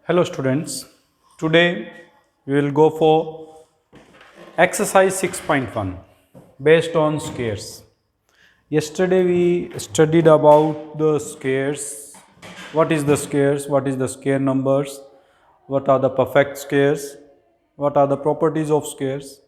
Hello students, today we will go for exercise 6.1 based on squares. Yesterday we studied about the squares, what is the squares, what is the square numbers, what are the perfect squares, what are the properties of squares.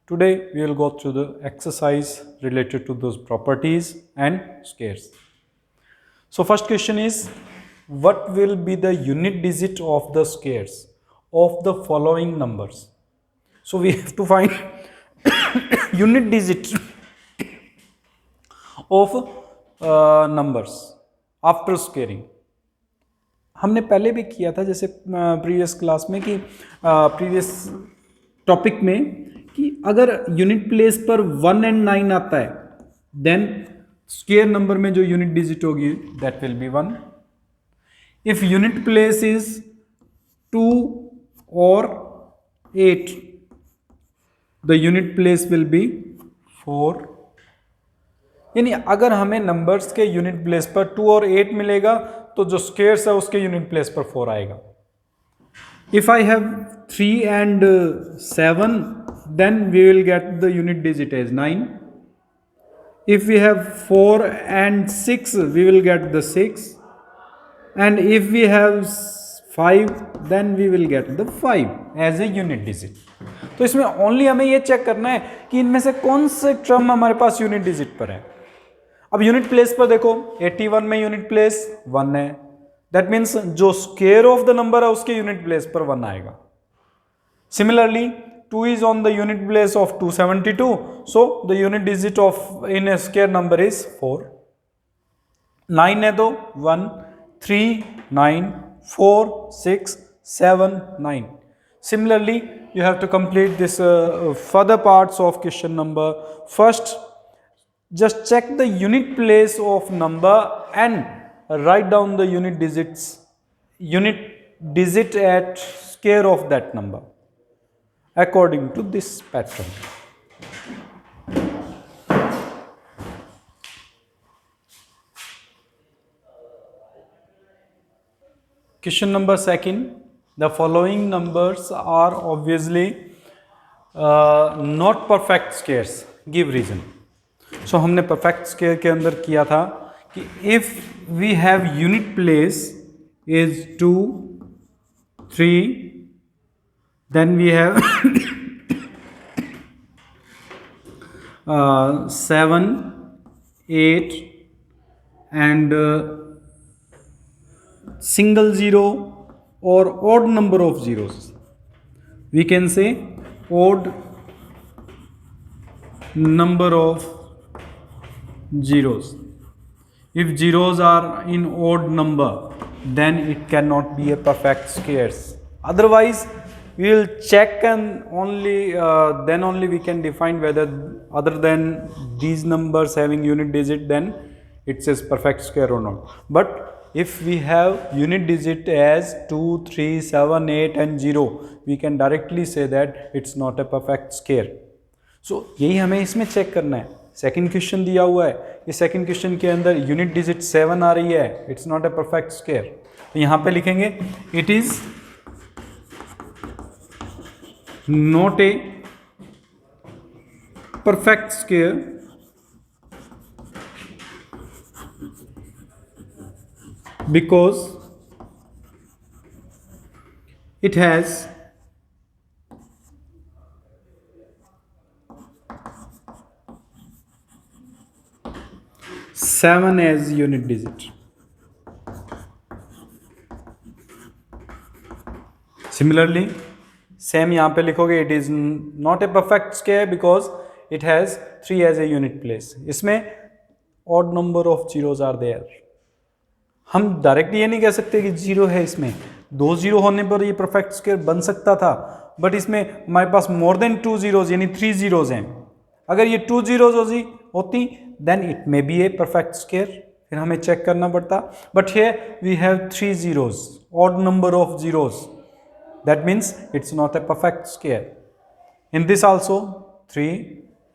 Today we will go through the exercise related to those properties and squares. So first question is, what will be the unit digit of the squares of the following numbers? So we have to find unit digit of numbers after squaring. हमने पहले भी किया था जैसे previous class में कि previous topic में कि अगर यूनिट प्लेस पर 1 and 9 आता है देन स्क्वायर नंबर में जो यूनिट डिजिट होगी that will be 1. If unit place is 2 or 8, the unit place will be 4. यानी अगर हमें नंबर्स के यूनिट प्लेस पर 2 और 8 मिलेगा तो जो स्क्वायर्स है उसके यूनिट प्लेस पर 4 आएगा. If I have 3 and 7, then we will get the unit digit as 9. If we have 4 and 6, we will get the 6. And if we have 5, then we will get the 5 as a unit digit. तो इसमें only हमें ये check करना है कि इनमें से कौन से टर्म हमारे पास यूनिट डिजिट पर है. अब यूनिट प्लेस पर देखो 81 में यूनिट प्लेस 1 है, दैट मीन्स जो स्क्वायर ऑफ द नंबर है उसके यूनिट प्लेस पर 1 आएगा. Similarly 2 is on the unit place of 272, so the unit digit of in a square number is 4. 9 है तो 1, 3, 9, 4, 6, 7, 9. Similarly, you have to complete this further parts of question number. First, just check the unit place of number and write down the unit digit at square of that number according to this pattern. Question number second, the following numbers are obviously not perfect squares. Give reason. So हमने perfect square के अंदर किया था कि if we have unit place is 2, 3, then we have 7, 8 and single zero or odd number of zeros. We can say odd number of zeros. If zeros are in odd number, then it cannot be a perfect squares. Otherwise, we will check and only then only we can define whether other than these numbers having unit digit, then it says perfect square or not. But if we have unit digit as 2, 3, 7, 8 and 0, we can directly say that it's not a perfect square. So यही हमें इसमें check करना है. Second question दिया हुआ है, ये second question के अंदर यूनिट डिजिट 7 आ रही है, it's not a perfect square. तो यहाँ पे लिखेंगे it is not a perfect square because it has 7 as unit digit. Similarly, same यहाँ पे लिखोगे it is not a perfect square because it has 3 as a unit place. इसमें odd number of zeros are there. हम direct ये नहीं कह सकते कि 0 है, इसमें 2 0 होने पर ये परफेक्ट स्क्वायर बन सकता था, बट इसमें हमारे पास मोर देन 2 zeros यानी 3 zeros हैं. अगर ये 2 zeros होती then it may be a perfect square, फिर हमें चेक करना पड़ता. But here we have 3 zeros, odd number of zeros, that means it's not a perfect square. In this also 3,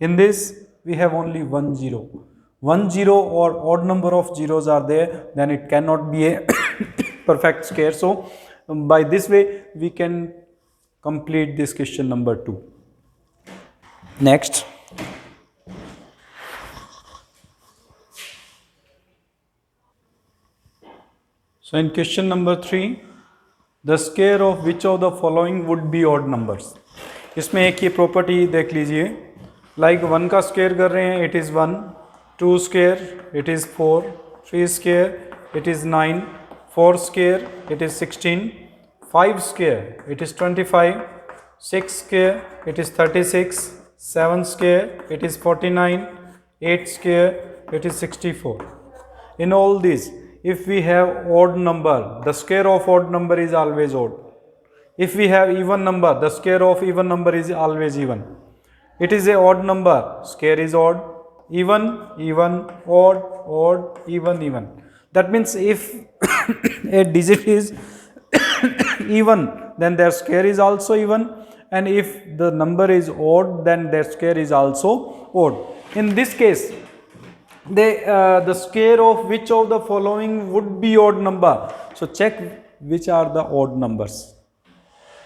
in this we have only 1 0. 1 0 or odd number of zeros are there, then it cannot be a perfect square. So By this way we can complete this question number 2. Next, so in question number 3, the square of which of the following would be odd numbers. इसमें एक ये property देख लीजिए, like 1 का square कर रहे हैं, it is 1, 2 square it is 4, 3 square it is 9, 4 square it is 16, 5 square it is 25, 6 square it is 36, 7 square it is 49, 8 square it is 64. In all these, if we have odd number, the square of odd number is always odd. If we have even number, the square of even number is always even. It is a odd number, square is odd, even, even, odd, odd, even. That means if a digit is even, then their square is also even, and if the number is odd, then their square is also odd. In this case, the square of which of the following would be odd number. So check which are the odd numbers.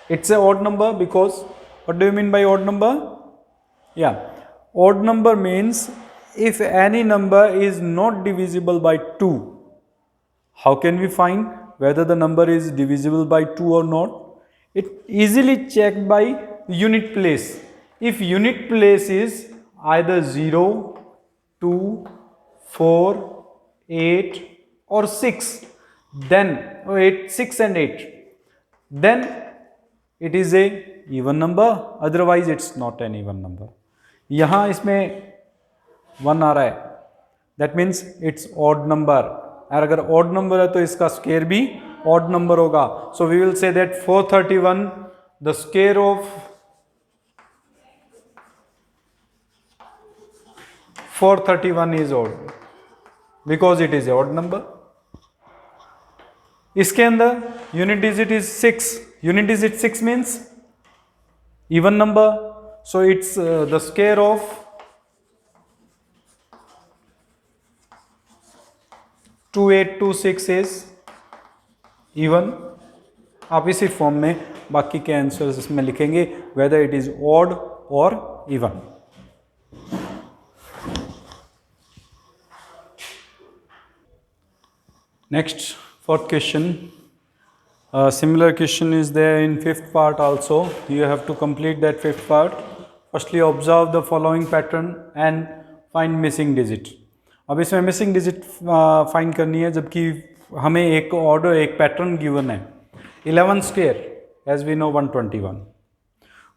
It's a odd number because, what do you mean by odd number? Yeah, odd number means if any number is not divisible by 2. How can we find whether the number is divisible by 2 or not? It easily checked by unit place. If unit place is either 0, 2, 4, 8 or 6, then 8, 6 and 8, then it is a even number, otherwise it's not an even number. यहाँ इसमें 1 आ रहा है, that means it's odd number. और अगर odd number है तो इसका square भी odd number होगा. So we will say that 431, the square of 431 is odd because it is a odd number. इसके अंदर unit digit is 6. Unit digit 6 means even number. So it's the square of 2826 is even. आप इसी form में बाकी के answers इसमें लिखेंगे whether it is odd or even. Next, fourth question. Similar question is there in fifth part also. You have to complete that fifth part. Firstly, observe the following pattern and find missing digit. अब इसमें missing digit find करनी है, जबकि हमें एक order, एक pattern given है. 11 square, as we know 121.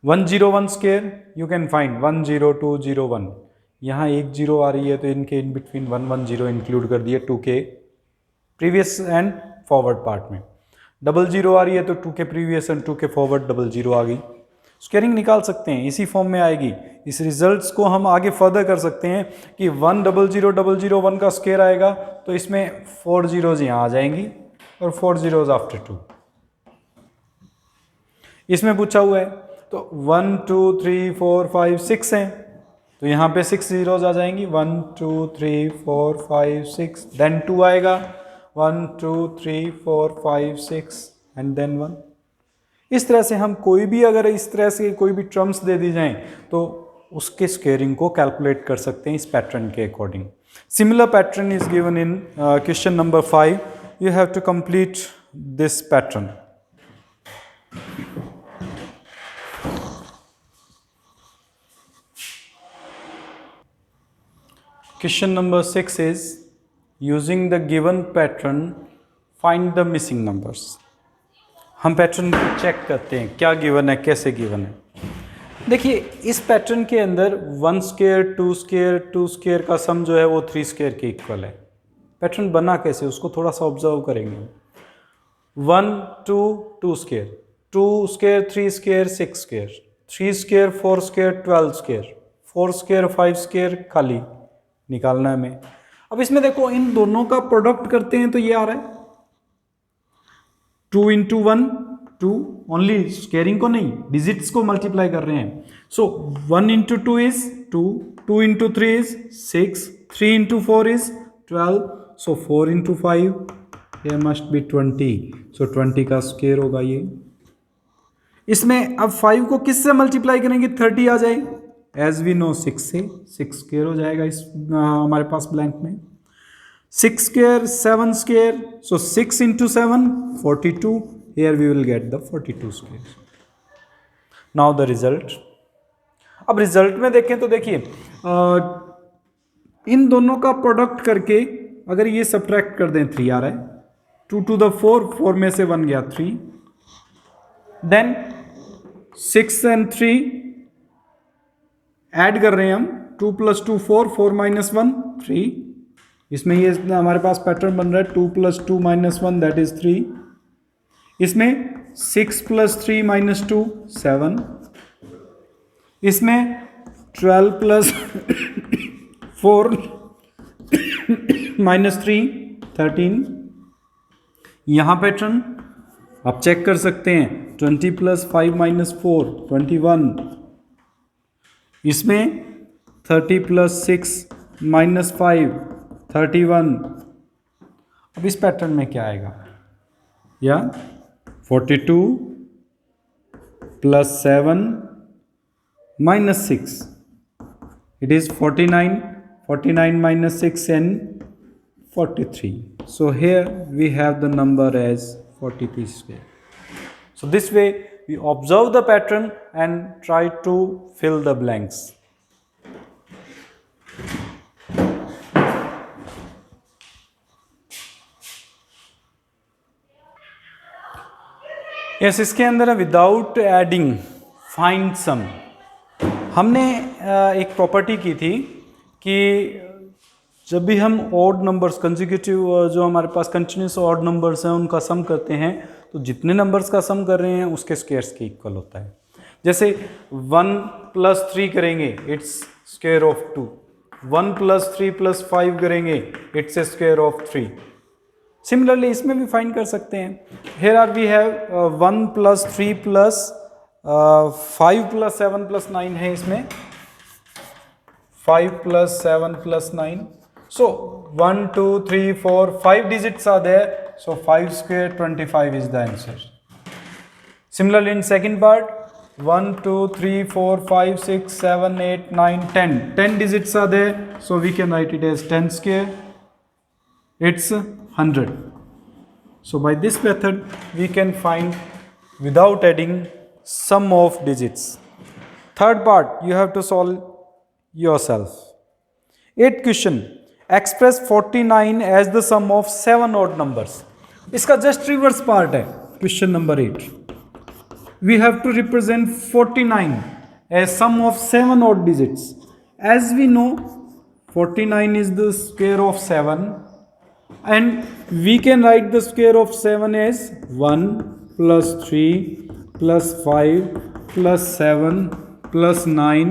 101 square, you can find 10201. यहाँ एक 0 आ रही है तो इनके in between 110 include कर दिए 2 के प्रीवियस एंड फॉरवर्ड पार्ट में. 00 आ रही है तो 2 के प्रीवियस एंड 2 के फॉरवर्ड 00 आ गई. स्क्वेयरिंग निकाल सकते हैं, इसी फॉर्म में आएगी. इस रिजल्ट्स को हम आगे फर्दर कर सकते हैं कि 100001 का स्क्वायर आएगा तो इसमें 4 zeros यहाँ आ जाएंगी और 4 zeros आफ्टर 2. इसमें पूछा हुआ है तो 1 2 3 4 5 6 हैं तो यहाँ पे 6 zeros आ जाएंगी. 1 2 3 4 5 6, देन 2 आएगा. 1 2 3 4 5 6 एंड देन 1. इस तरह से हम कोई भी, अगर इस तरह से कोई भी टर्म्स दे दी जाएं तो उसके स्क्वेयरिंग को कैलकुलेट कर सकते हैं इस पैटर्न के according. Similar pattern is given in question number 5. You have to complete this pattern. Question number 6 is, using the given pattern, find the missing numbers. हम पैटर्न को चेक करते हैं क्या गिवन है, कैसे गिवन है. देखिए इस पैटर्न के अंदर 1 स्क्वायर 2 स्क्वायर 2 स्क्वायर का सम जो है वो 3 स्क्वायर के इक्वल है. पैटर्न बना कैसे, उसको थोड़ा सा ऑब्जर्व करेंगे. 1 2 2 square, 2 square 3 square 6 square, 3 square 4 square 12 square, 4 square 5 square खाली निकालना है हमें. अब इसमें देखो इन दोनों का प्रोडक्ट करते हैं तो ये आ रहा है 2 into 1 2, ओनली स्क्वेयरिंग को नहीं, डिजिट्स को मल्टीप्लाई कर रहे हैं. सो 1 into 2 is 2, 2 into 3 is 6, 3 into 4 is 12, so 4 into 5 ये मस्ट बी 20, सो 20 का स्क्वायर होगा ये। इसमें अब 5 को किससे मल्टीप्लाई करेंगे 30 आ जाए, एज वी नो 6 से, 6 स्क्वायर हो जाएगा इस हमारे पास ब्लैंक में। 6 square 7 square, so 6 into 7 42, here we will get the 42 square. Now the result. अब रिजल्ट में देखें तो देखिए इन दोनों का प्रोडक्ट करके अगर ये सब्ट्रैक्ट कर दें 3 आ रहा है, 2 to the 4, 4 में से 1 गया 3, देन 6 and 3 ऐड कर रहे हैं हम, 2 + 2 4, 4 - 1 3, इसमें ये हमारे पास पैटर्न बन रहा है 2 + 2 - 1 दैट इज 3, इसमें 6 + 3 - 2 7, इसमें 12 + 4 - 3 13, यहाँ पैटर्न आप चेक कर सकते हैं 20 + 5 - 4 21, इसमें 30 + 6 - 5 31। अब इस पैटर्न में क्या आएगा, या 42 + 7 - 6, it is 49, 49 - 6 and 43. So here we have the number as 43 square. So this way we observe the pattern and try to fill the blanks. Yes, इसके अंदर विदाउट एडिंग फाइंड सम, हमने एक प्रॉपर्टी की थी कि जब भी हम ऑड नंबर्स कंसेक्यूटिव जो हमारे पास कंटिन्यूस ऑड नंबर्स हैं उनका सम करते हैं तो जितने नंबर्स का सम कर रहे हैं उसके स्क्वायर्स के इक्वल होता है। जैसे 1 + 3 करेंगे इट्स स्क्वायर ऑफ 2, 1 + 3 + 5 करेंगे it's a square of 3। Similarly इसमें भी फाइंड कर सकते हैं। हेयर आर वी हैव 1 + 3 + 5 + 7 + 9 है, इसमें 5 + 7 + 9, so 1 2 3 4 5 digits are there, so 5 square 25 is the answer. Similarly in second part 1 2 3 4 5 6 7 8 9 10 digits are there, so we can write it as 10 square, it's 100. So by this method we can find without adding sum of digits. Third part you have to solve yourself. 8th question, express 49 as the sum of 7 odd numbers. इसका just reverse part है question number 8. We have to represent 49 as sum of 7 odd digits. As we know 49 is the square of 7 and we can write the square of 7 as 1 + 3 + 5 + 7 + 9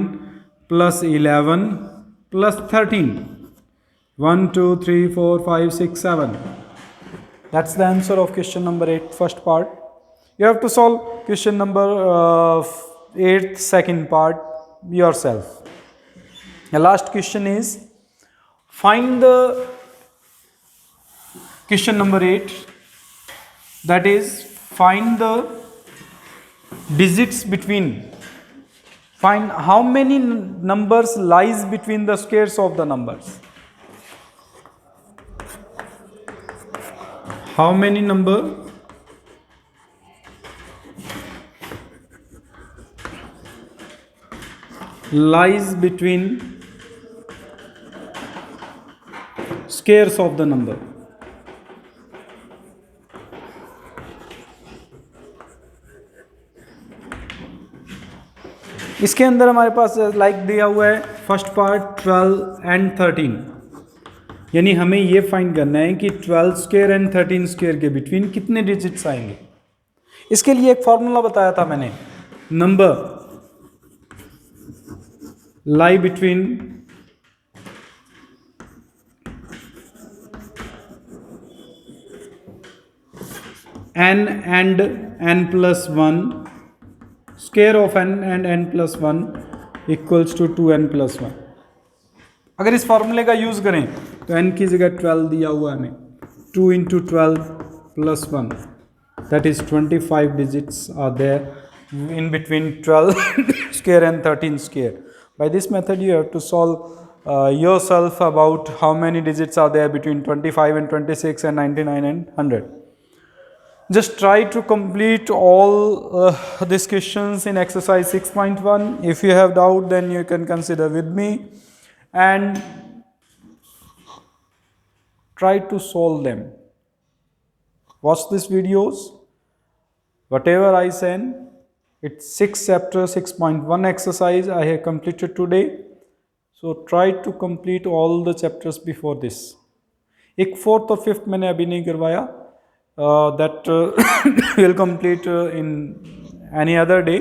+ 11 + 13. 1 2 3 4 5 6 7. That's the answer of question number 8, first part. You have to solve question number 8, second part yourself. The last question is find the question number 8, that is find the digits between, find how many numbers lies between the squares of the numbers. How many number lies between squares of the number. इसके अंदर हमारे पास like दिया हुआ है first part 12 and 13, यानी हमें ये find करना है कि 12 स्क्वायर एंड 13 स्क्वायर के बिटवीन कितने डिजिट्स आएंगे। इसके लिए एक फॉर्मूला बताया था मैंने, number lie between n and n + 1, square of n and n + 1 equals to 2n + 1। अगर इस फॉर्मूले का यूज करें तो n की जगह 12 दिया हुआ है हमें, 2 into 12 plus 1, that is 25 digits are there in between 12 square and 13 square. By this method you have to solve yourself about how many digits are there between 25 and 26 and 99 and 100. Just try to complete all these questions in exercise 6.1. If you have doubt, then you can consider with me and try to solve them. Watch these videos. Whatever I send, it's 6 chapter 6.1 exercise I have completed today. So try to complete all the chapters before this. एक fourth और fifth मैंने अभी नहीं करवाया, that will complete in any other day,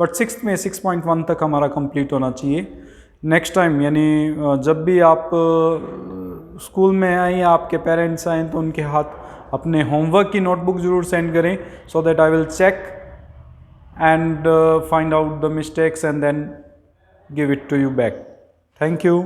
but sixth में 6.1 तक हमारा complete होना चाहिए. नेक्स्ट टाइम यानी जब भी आप स्कूल में आए या आपके पेरेंट्स आएँ तो उनके हाथ अपने होमवर्क की नोटबुक ज़रूर सेंड करें, so that I will check and find out the mistakes and then give it to you back. Thank you.